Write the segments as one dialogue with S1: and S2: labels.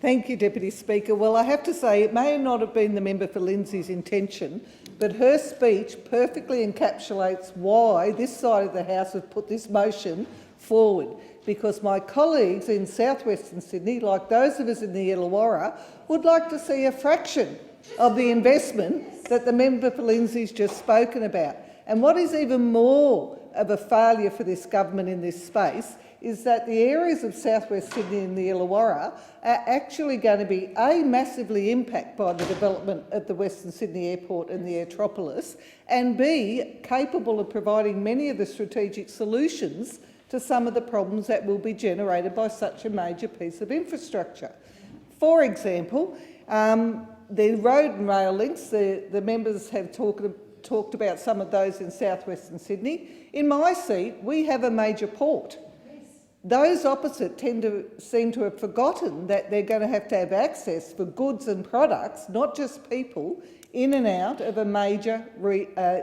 S1: Thank you, Deputy Speaker. Well, I have to say it may not have been the member for Lindsay's intention, but her speech perfectly encapsulates why this side of the House has put this motion forward. Because my colleagues in south-western Sydney, like those of us in the Illawarra, would like to see a fraction of the investment that the member for Lindsay's just spoken about. And what is even more of a failure for this government in this space is that the areas of south-west Sydney and the Illawarra are actually going to be massively impacted by the development of the Western Sydney Airport and the Airtropolis, and B, capable of providing many of the strategic solutions to some of the problems that will be generated by such a major piece of infrastructure. For example, the road and rail links, the members have talked about some of those in south-western Sydney. In my seat, we have a major port. Those opposite seem to have forgotten that they're going to have access for goods and products, not just people, in and out of a major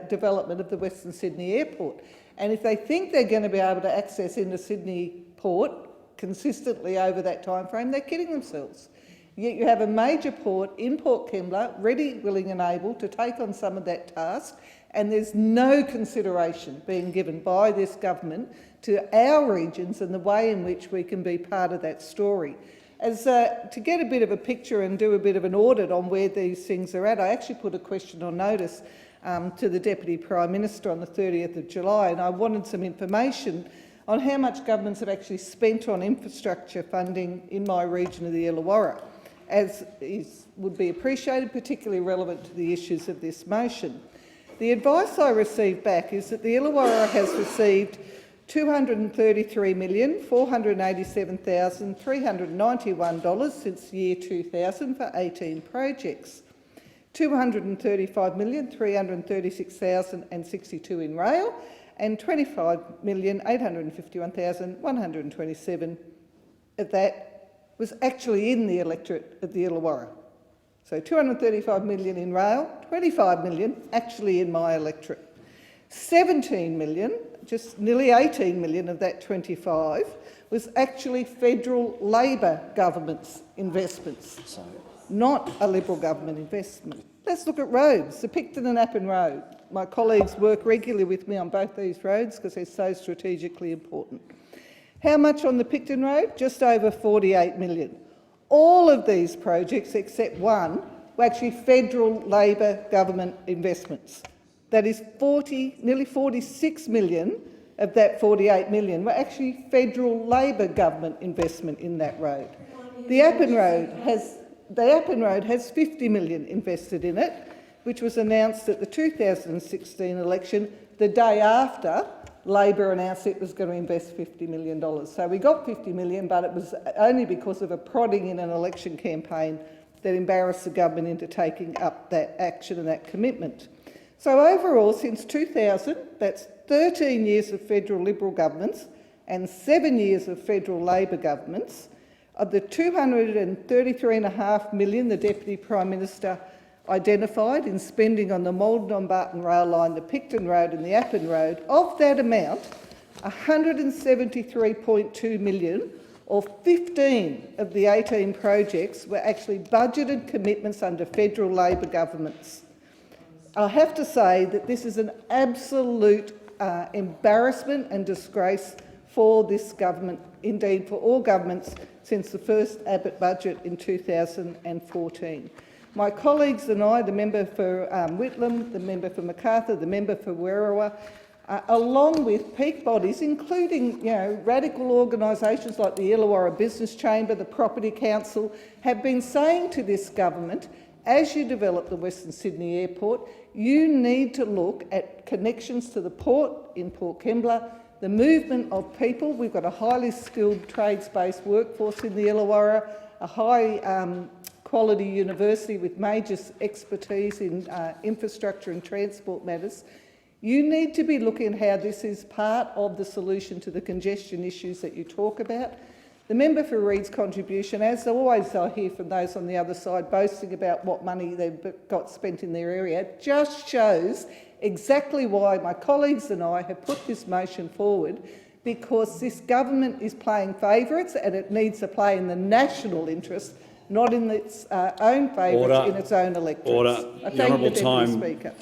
S1: development of the Western Sydney Airport. And if they think they're going to be able to access into Sydney Port consistently over that timeframe, they're kidding themselves. Yet you have a major port in Port Kembla, ready, willing and able to take on some of that task, and there's no consideration being given by this government to our regions and the way in which we can be part of that story. To get a bit of a picture and do a bit of an audit on where these things are at, I actually put a question on notice to the Deputy Prime Minister on the 30th of July, and I wanted some information on how much governments have actually spent on infrastructure funding in my region of the Illawarra, as would be appreciated, particularly relevant to the issues of this motion. The advice I received back is that the Illawarra has received $233,487,391 since the year 2000 for 18 projects, $235,336,062 in rail, and $25,851,127 of that was actually in the electorate of the Illawarra. So $235 million in rail, $25 million actually in my electorate. $17 million, just nearly $18 million of that 25, was actually federal Labor government's investments, not a Liberal government investment. Let's look at roads, the Picton and Appin Road. My colleagues work regularly with me on both these roads because they're so strategically important. How much on the Picton Road? Just over $48 million. All of these projects, except one, were actually federal Labor government investments. That is nearly $46 million of that $48 million were actually federal Labor government investment in that road. The Appin Road has $50 million invested in it, which was announced at the 2016 election the day after Labor announced it was going to invest $50 million. So we got $50 million, but it was only because of a prodding in an election campaign that embarrassed the government into taking up that action and that commitment. So overall, since 2000, that's 13 years of federal Liberal governments and 7 years of federal Labor governments. Of the $233.5 million the Deputy Prime Minister identified in spending on the Maldon-Barton rail line, the Picton Road and the Appin Road, of that amount, $173.2 million, or 15 of the 18 projects, were actually budgeted commitments under federal Labor governments. I have to say that this is an absolute embarrassment and disgrace for this government, indeed for all governments since the first Abbott budget in 2014. My colleagues and I, the member for Whitlam, the member for Macarthur, the member for Werriwa, along with peak bodies, including radical organisations like the Illawarra Business Chamber, the Property Council, have been saying to this government, as you develop the Western Sydney Airport, you need to look at connections to the port in Port Kembla, the movement of people. We've got a highly skilled trades-based workforce in the Illawarra, a high quality university with major expertise in infrastructure and transport matters. You need to be looking at how this is part of the solution to the congestion issues that you talk about. The member for Reed's contribution, as always I hear from those on the other side boasting about what money they've got spent in their area, just shows exactly why my colleagues and I have put this motion forward, because this government is playing favourites and it needs to play in the national interest not in its own favourites, in its own electorates.
S2: Order.
S1: I thank the Deputy Speaker.